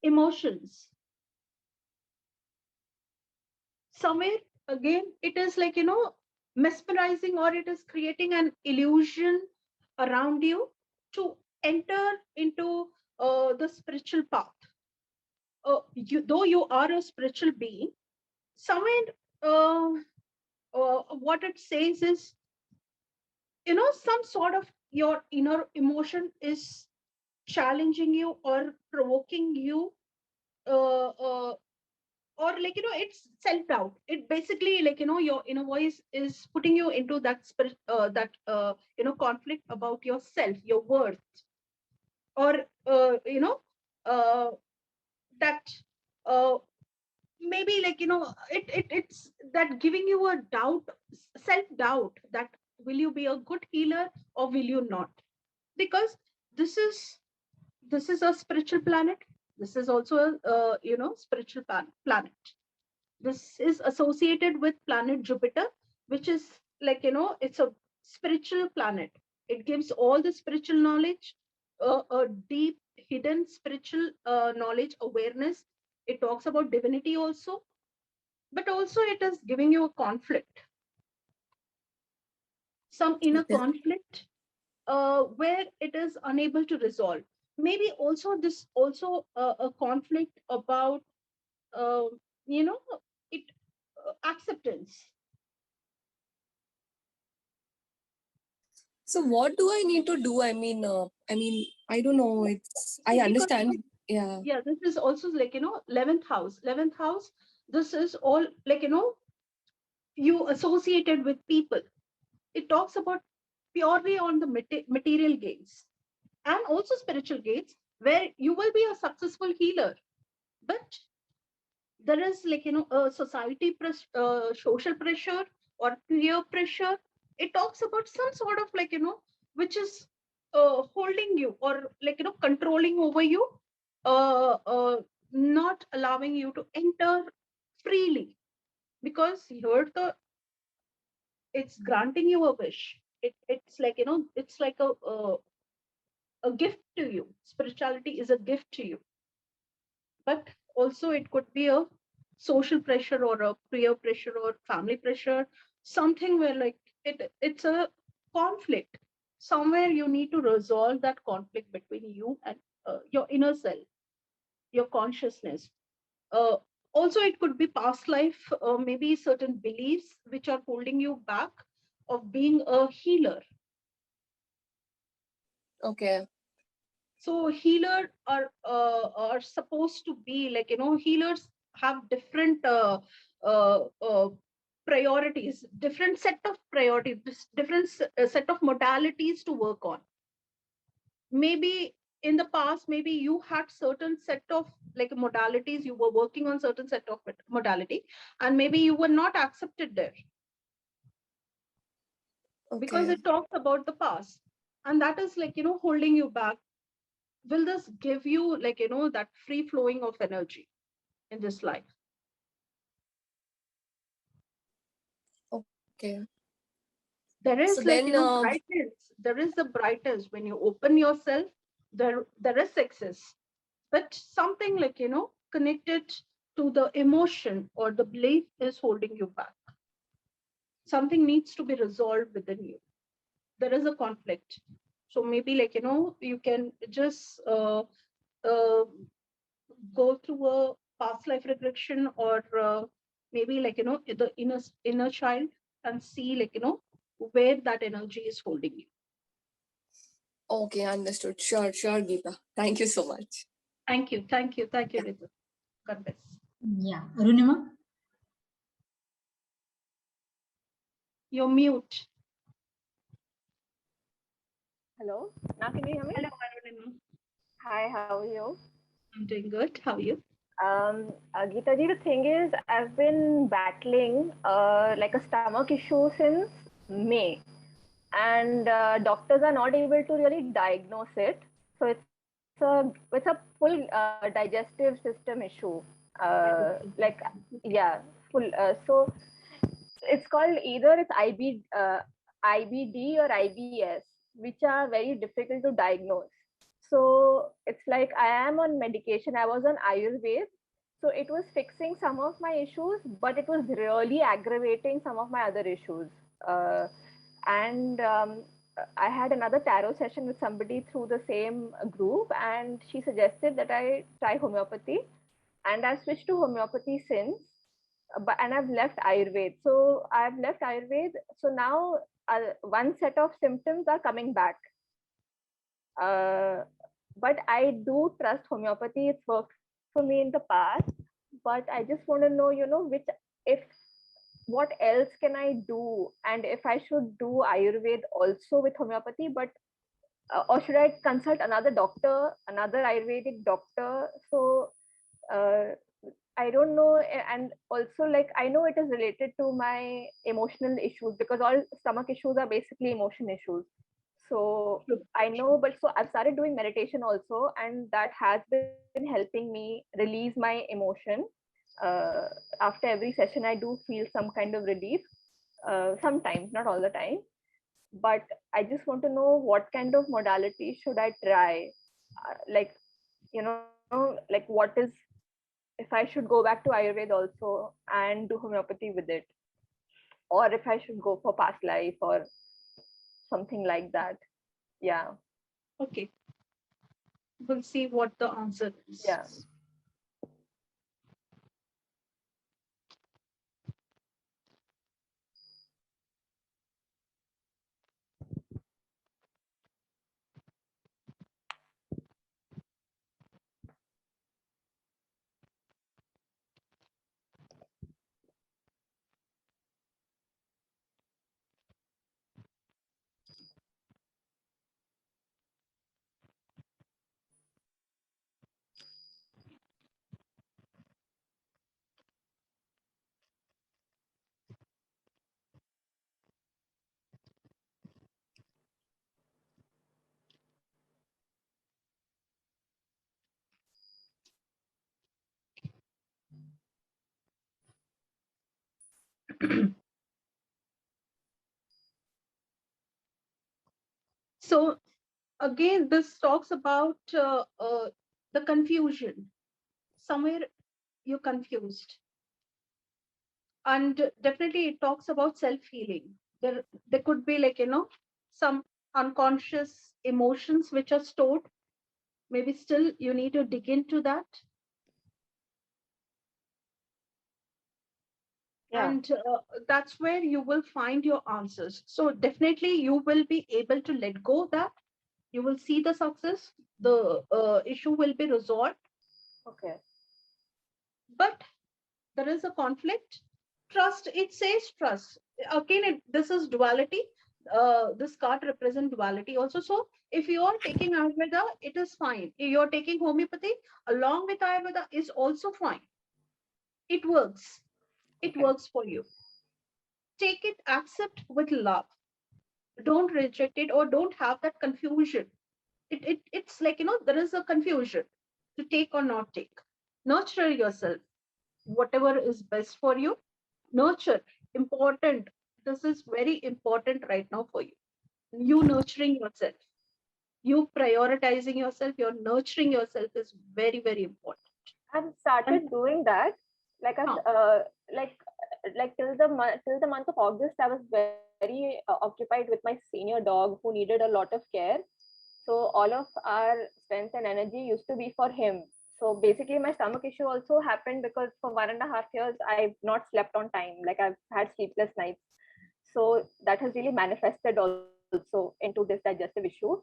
emotions. Somewhere again, it is like, mesmerizing, or it is creating an illusion around you to enter into the spiritual path. Though you are a spiritual being, somewhere uh, what it says is, some sort of your inner emotion is challenging you or provoking you, uh, uh, or like, it's self-doubt. It basically like, your inner voice is putting you into that spirit, conflict about yourself, your worth, or uh, that uh, maybe like, it's that giving you a doubt, self-doubt, that will you be a good healer or will you not? Because this is this is a spiritual planet. This is also a spiritual planet. This is associated with planet Jupiter, which is like, it's a spiritual planet. It gives all the spiritual knowledge, a deep hidden spiritual knowledge, awareness. It talks about divinity also, but also it is giving you a conflict, some inner Okay. conflict, where it is unable to resolve. Maybe also this also a conflict about uh, you know it acceptance. So what do I need to do? I don't know. I Because understand. Yeah. yeah, this is also like, 11th house. 11th house, this is all like, you associated with people. It talks about purely on the material gains and also spiritual gains, where you will be a successful healer. But there is like, a social pressure or peer pressure. It talks about some sort of like, which is holding you, or like, controlling over you, not allowing you to enter freely. Because here it's granting you a wish. It's like, it's like a gift to you. Spirituality is a gift to you. But also it could be a social pressure or a peer pressure or family pressure, something where like it's a conflict. Somewhere you need to resolve that conflict between you and your inner self, your consciousness. uh, Also it could be past life, maybe certain beliefs which are holding you back of being a healer. Okay. So healer are supposed to be like, healers have different priorities, different set of priorities, different set of modalities to work on. Maybe in the past, maybe you had certain set of like modalities, you were working on certain set of modality, and maybe you were not accepted there, because Okay. it talks about the past, and that is like, holding you back. Will this give you like, that free flowing of energy in this life? Okay. There So is like, then, brightness. There is the brightness when you open yourself. There is success, but something like, connected to the emotion or the belief is holding you back. Something needs to be resolved within you. There is a conflict. So maybe like, you can just uh, go through a past life regression, or maybe like, the inner child, and see like, where that energy is holding you. okay, understood. Sure, Geeta. Thank you so much. Thank you, Ritu. God bless. Yeah. Arunima? You're mute. Hello, now can you hear me? Hello, Arunima. Hi, how are you? I'm doing good. How are you? Geeta ji, the thing is, I've been battling like a stomach issue since May, and doctors are not able to really diagnose it. So it's a full digestive system issue. Like yeah, full. So it's called either it's IBD or IBS, which are very difficult to diagnose. So it's like I am on medication. I was on Ayurveda, so it was fixing some of my issues, but it was really aggravating some of my other issues. And I had another tarot session with somebody through the same group, and she suggested that I try homeopathy, and I've switched to homeopathy since. But and I've left Ayurveda. So I've left Ayurveda. So now one set of symptoms are coming back. But I do trust homeopathy. It's worked for me in the past. But I just want to know, if what else can I do, and if I should do Ayurveda also with homeopathy, but or should I consult another doctor, another Ayurvedic doctor? So I don't know, and also like I know it is related to my emotional issues because all stomach issues are basically emotion issues. So I know, but so I've started doing meditation also, and that has been helping me release my emotion. After every session, I do feel some kind of relief. Sometimes, not all the time, but I just want to know what kind of modality should I try. Like, like what is if I should go back to Ayurveda also and do homeopathy with it, or if I should go for past life or something like that. Yeah. Okay. We'll see what the answer is. Yeah. So again, this talks about the confusion. Somewhere you're confused, and definitely it talks about self-healing. There could be like some unconscious emotions which are stored. Maybe still you need to dig into that. Yeah. And that's where you will find your answers. So definitely you will be able to let go that. You will see the success. The issue will be resolved. Okay. But there is a conflict. Trust, it says trust. Again, this is duality. This card represents duality also. So if you are taking Ayurveda, it is fine. If you're taking homeopathy along with Ayurveda is also fine. It works. It Okay. works for you. Take it, accept with love. Don't reject it or don't have that confusion. It's like there is a confusion to take or not take. Nurture yourself. Whatever is best for you, nurture. Important. This is very important right now for you. You nurturing yourself, you prioritizing yourself, you're nurturing yourself is very, very important. I've started And doing that. Like I've like till the month of August, I was very occupied with my senior dog who needed a lot of care. So all of our strength and energy used to be for him. So basically, my stomach issue also happened because for 1.5 years I've not slept on time. Like I've had sleepless nights. So that has really manifested also. also into this digestive issue.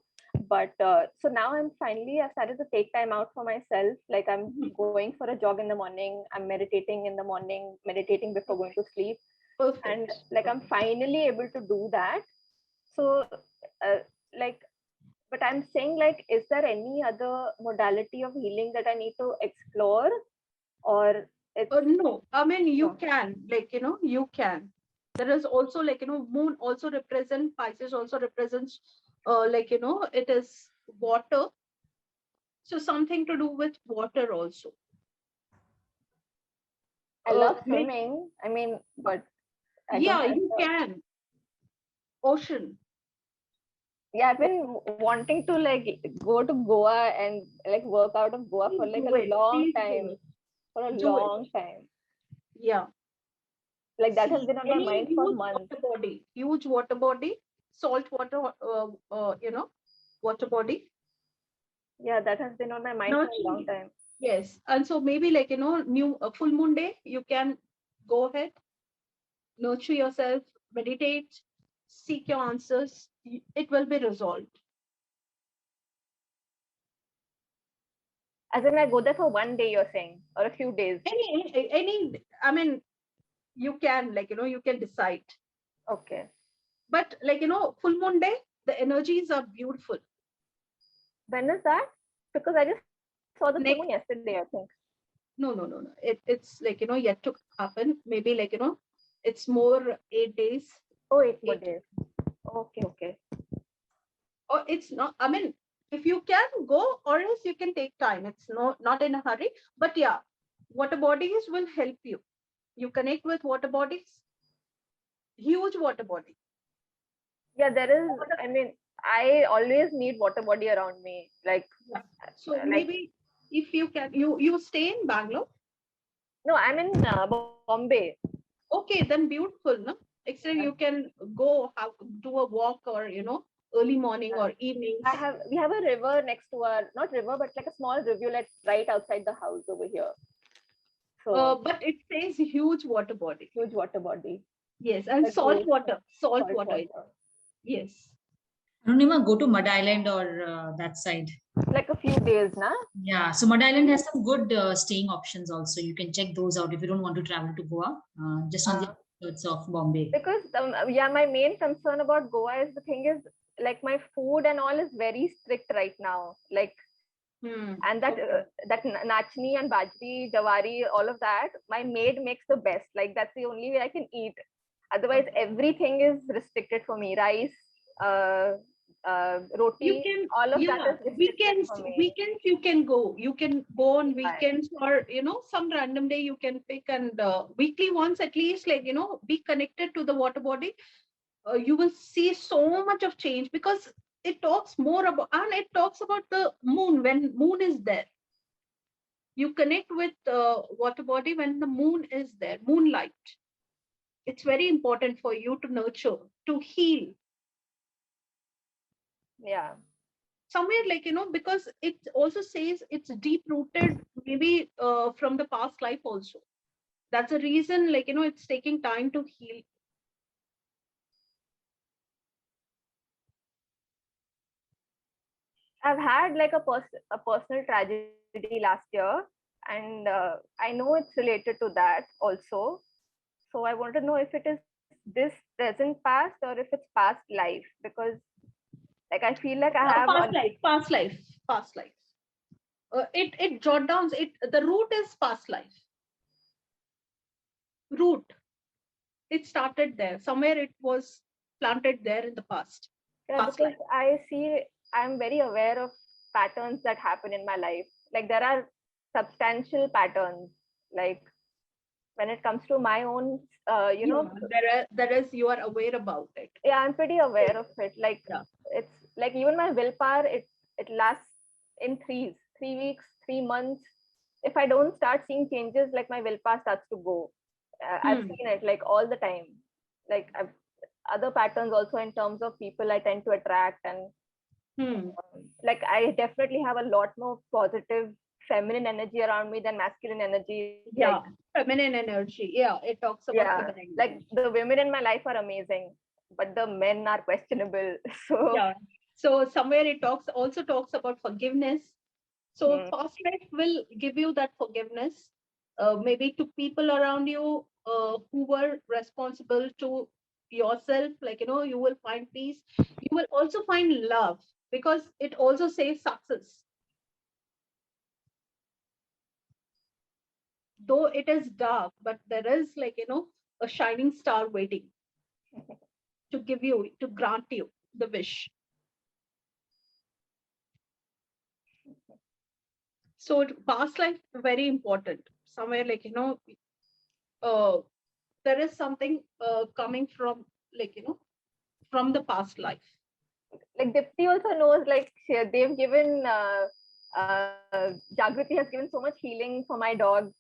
But so now I started to take time out for myself. Like I'm going for a jog in the morning. I'm meditating in the morning, meditating before going to sleep. Perfect. And like I'm finally able to do that. So like, but I'm saying like, is there any other modality of healing that I need to explore, or it's No, I mean, you No. can, like, you can. There is also, like, moon also represent, Pisces also represents, like, it is water. So something to do with water also. I love Maybe- swimming. I mean, but I don't yeah, have you the- can. Ocean. Yeah, I've been wanting to like go to Goa and like work out of Goa for Please like do a it. long Please do time. it. For a Do it. long time. Yeah. Like that See, has been on my any mind for huge months. huge water body, salt water, water body. Yeah, that has been on my mind for a long Nurturing. time. Yes. And so maybe like, new full moon day, you can go ahead, nurture yourself, meditate, seek your answers. It will be resolved. As in, I go there for one day, you're saying, or a few days. I mean, you can, like, you can decide. Okay. But like, full moon day, the energies are beautiful. When is that? Because I just saw the full Next- moon yesterday, I think. No. It's like, yet to happen. Maybe like, it's more 8 days. Oh, 8 more 8 days. Okay. Or it's not, I mean, if you can go, or else you can take time. It's not in a hurry. But yeah, water bodies will help you. You connect with water bodies, huge water body. Yeah, there is, I mean, I always need water body around me. Like, So like- maybe if you can, you stay in Bangalore. no, I'm in Bombay. Okay, then beautiful, no? Except you can go do a walk, or early morning or evening. We have a river next to our, not river, but like a small rivulet right outside the house over here. So But it says huge water body. huge water body. Yes, and Like salt cool. water. Salt Salt water. water. Yes. Arunima, go to Mud Island or that side. Like a few days, na? Yeah, so Mud Island has some good staying options also. You can check those out if you don't want to travel to Goa, just on the outskirts of Bombay. Because yeah, my main concern about Goa is, the thing is, like my food and all is very strict right now. Like, and that that nachni and bajri, jawari, all of that, my maid makes the best. Like that's the only way I can eat. Otherwise, everything is restricted for me. Rice, roti, You can, all of that is restricted weekends, for me. weekends you can go. You can go on weekends, or some random day you can pick, and weekly once at least, like be connected to the water body. You will see so much of change, because it talks more about, and it talks about the moon, when moon is there. You connect with water body when the moon is there, moonlight. It's very important for you to nurture, to heal. Yeah. Somewhere, like because it also says it's deep rooted, maybe from the past life also. That's a reason, like it's taking time to heal. I've had like a personal tragedy last year, and I know it's related to that also. So I want to know if it is this present past or if it's past life, because like I feel like I have past life. It jot down it. The root is past life. Root. It started there. Somewhere it was planted there in the past. Yeah, Past because life. I'm very aware of patterns that happen in my life. Like there are substantial patterns. Like when it comes to my own, You are aware about it. Yeah, I'm pretty aware of it. Like it's like even my willpower, it lasts in three weeks, 3 months. If I don't start seeing changes, like my willpower starts to go. I've seen it like all the time. Like other patterns also in terms of people I tend to attract, and like I definitely have a lot more positive feminine energy around me than masculine energy. Yeah, like, feminine energy. Yeah, it talks about feminine like energy. the women in my life are amazing. but the men are questionable. So Yeah. So somewhere it also talks about forgiveness. So past life will give you that forgiveness, maybe to people around you who were responsible, to yourself. Like, you will find peace. You will also find love, because it also says success. Though it is dark, but there is, like, a shining star waiting to grant you the wish. So past life very important. Somewhere, like, there is something coming from, like, from the past life. like Dipti also knows, like they've given Jagriti has given so much healing for my dog.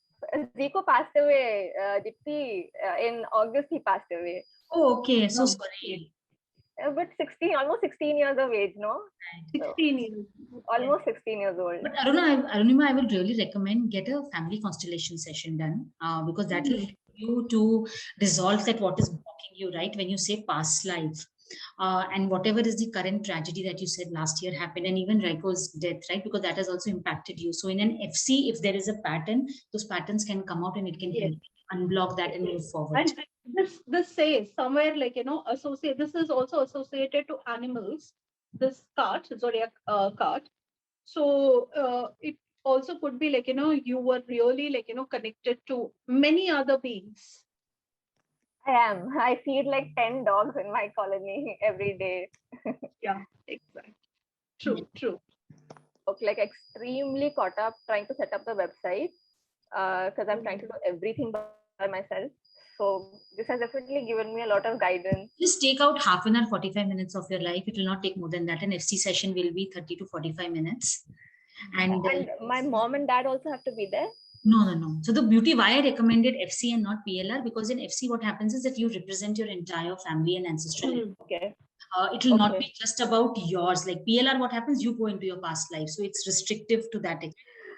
Zico passed away, Dipti, in August he passed away. Oh, okay. So Oh, sorry. But 16, almost 16 years of age, no? So, 16 years. almost 16 years old. But Arunima, I would really recommend get a family constellation session done, because that will help you to resolve that what is blocking you, right? When you say past life, and whatever is the current tragedy that you said last year happened, and even Raiko's death, right? Because that has also impacted you. So in an FC, if there is a pattern, those patterns can come out and it can help unblock that and move forward. And this says somewhere, like, associate. This is also associated to animals. This card, zodiac card. So it also could be, like, you were really, like, connected to many other beings. I am. I feed like 10 dogs in my colony every day. Yeah, exactly. True. Okay, like extremely caught up trying to set up the website, because I'm trying to do everything by myself. So this has definitely given me a lot of guidance. Just take out half an hour, 45 minutes of your life. It will not take more than that. An FC session will be 30 to 45 minutes. And my mom and dad also have to be there? No. So the beauty, why I recommended FC and not PLR, because in FC what happens is that you represent your entire family and ancestral. Okay. It will not be just about yours. Like PLR, what happens? You go into your past life. So it's restrictive to that extent.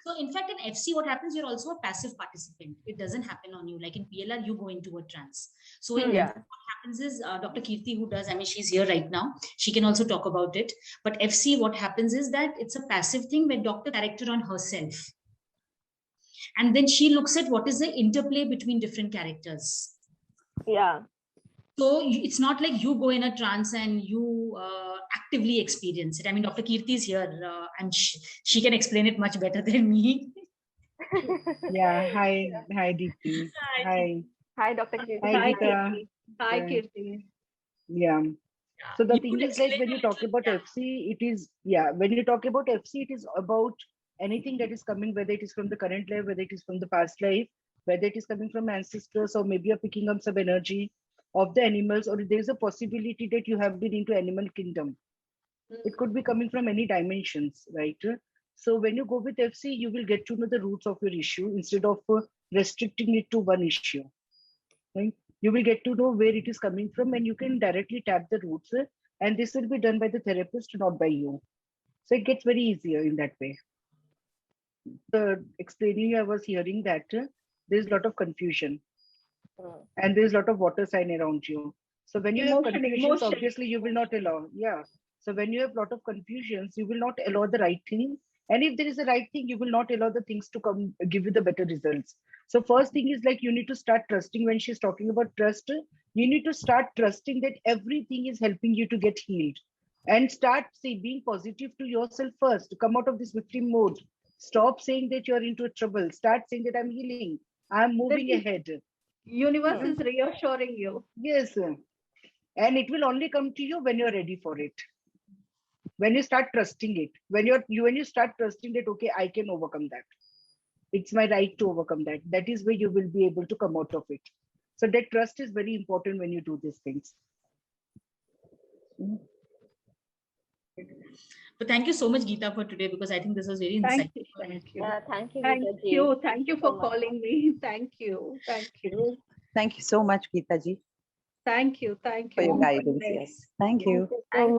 So in fact, in FC, what happens? You're also a passive participant. It doesn't happen on you. Like in PLR, you go into a trance. So in FC, what happens is Dr. Kirti, who does, I mean, she's here right now. She can also talk about it. But FC, what happens is that it's a passive thing where Dr. character on herself. And then she looks at what is the interplay between different characters. Yeah. So it's not like you go in a trance and you actively experience it. I mean, Dr. Kirti is here and she can explain it much better than me. Yeah. Hi, Deepti. Hi. Hi, Dr. Kirti. Hi, Geeta. Hi, Kirti. Yeah. So the thing is, like, when you talk about FC, it is, when you talk about FC, it is about anything that is coming, whether it is from the current life, whether it is from the past life, whether it is coming from ancestors, or maybe you're picking up some energy of the animals, or there's a possibility that you have been into animal kingdom. It could be coming from any dimensions, right? So when you go with FC, you will get to know the roots of your issue instead of restricting it to one issue, right? You will get to know where it is coming from, and you can directly tap the roots, and this will be done by the therapist, not by you. So it gets very easier in that way. The explaining, I was hearing that there's a lot of confusion, and there's a lot of water sign around you. So when you have confusions, obviously you will not allow. So when you have a lot of confusions, you will not allow the right thing. And if there is a right thing, you will not allow the things to come give you the better results. So first thing is, like, you need to start trusting. When she's talking about trust, you need to start trusting that everything is helping you to get healed, and start being positive to yourself first. Come out of this victim mode. Stop saying that you're into trouble. Start saying that I'm healing. I'm moving ahead. Universe is reassuring you. Yes. And it will only come to you when you're ready for it. When you start trusting it. When you start trusting that, okay, I can overcome that. It's my right to overcome that. That is where you will be able to come out of it. So that trust is very important when you do these things. But thank you so much, Geeta, for today, because I think this was very insightful. Thank you. Yeah, thank you. Thank you for calling me. Thank you. Thank you so much, Geeta ji. Thank you. For your guidance. Yes. Thank you.